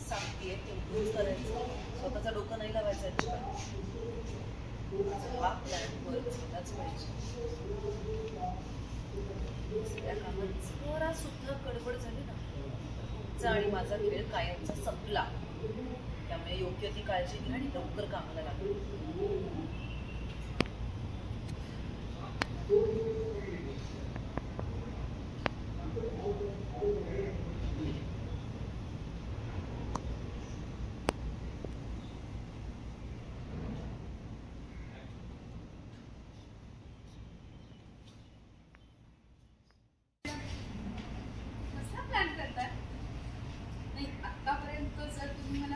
सांगतेय ते इम्प्रूव्ह करायचं, स्वतःचं डोकं नाही लावायचं अजिबात. हा प्लॅन वर्क झालाच पाहिजे. सगळ्या कामात जरा सुद्धा गडबड झाली ना, तुमचा आणि माझा खेळ कायमचा संपला. त्यामुळे योग्य ती काळजी घ्या आणि लवकर कामाला लागेल.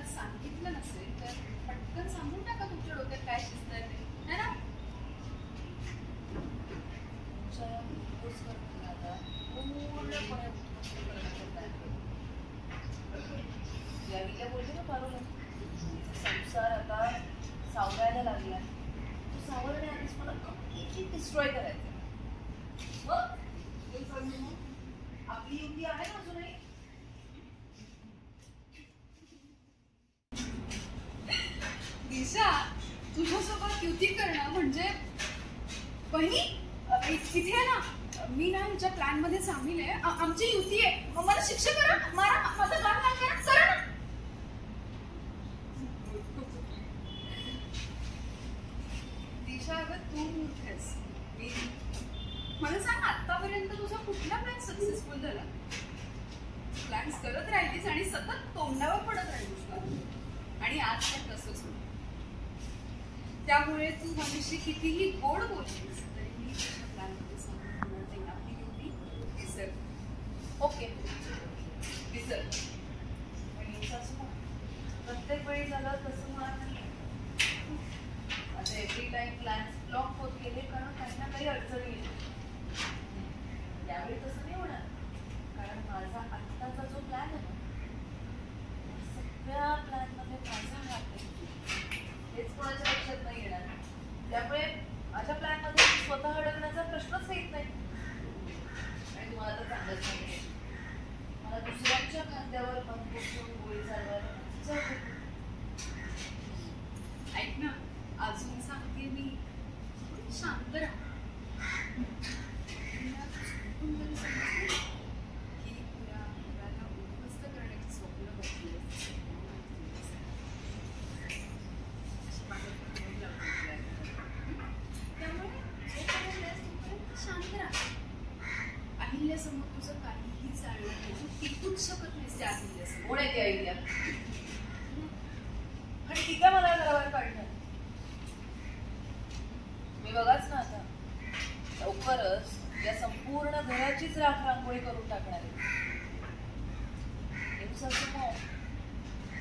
सांगितलं नसेल तर पटकन सांगून टाका तुमच्या डोक्यात काय शिजतंय ते, है ना? याविका बोलते ना पारुला, संसार आता सावरायला लागला. तो सावरण्याआधीच मला कम्प्लिटली डिस्ट्रॉय करायचं. मग आपली युक्ती आहे ना अजूनही. दिशा, तुझ्यासोबत युती करणं म्हणजे बहिणी इथे ना, मी ना तुमच्या प्लॅन मध्ये सामील आहे. आमची युती आहे. मला शिक्षा करा, मारा, माझा काम काय करा, करा ना. दिशा, अगं तू मूर्ख आहेस. मला सांग, आतापर्यंत तुझा कुठला प्लॅन सक्सेसफुल झाला? प्लॅन्स करत राहिलीस आणि सतत तोंडावर पडत राहिलीस का? आणि आज पण तसंच होतं. त्यामुळे तू माझ्याशी कितीही गोड बोललीस तरी मी तुझ्या प्लॅनमध्ये सांगून देईन आपली युती विसर. ओके, विसर. आणि प्रत्येक वेळी झालं तसं मला नाही. आता एव्हरी टाइम प्लॅन्स ब्लॉक होत गेले कारण काही ना काही अडचणी येते. त्यावेळी तसं नाही होणार, कारण माझा आत्ताचा जो प्लॅन आहे ना, सगळ्या प्लॅनमध्ये माझा हात आहे. हेच कोणाच्या लक्षात नाही येणार. त्यामुळे माझ्या प्लॅनमध्ये स्वतः अडकण्याचा प्रश्नच येत नाही. आणि तुम्हाला तर चांगलंच सांगते, मला दुसऱ्यांच्या खांद्यावर बंदूक ठेवून गोळी चालवायला मज्जा येते. ऐक ना, अजून सांगते मी, शांत राहा. की तुला मुलाला उद्ध्वस्त करण्याची स्वप्न बघली शांत राहा. अहिल्यासमोर तुझं काहीही चालणार नाही. तू टिकूच शकत नाहीस त्या अहिल्यासमोर. कोण आहे ती अहिल्या? आणि ती काय मला घराबाहेर काढणार? मी बघाच ना आता लवकरच या संपूर्ण घराचीच रांगोळी करून टाकणार आहे.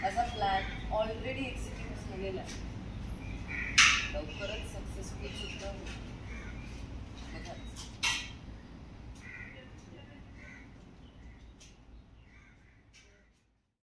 माझा प्लॅन ऑलरेडी एक्झिक्यूट झालेला आहे. लवकरच सक्सेसफुल सुद्धा होईल.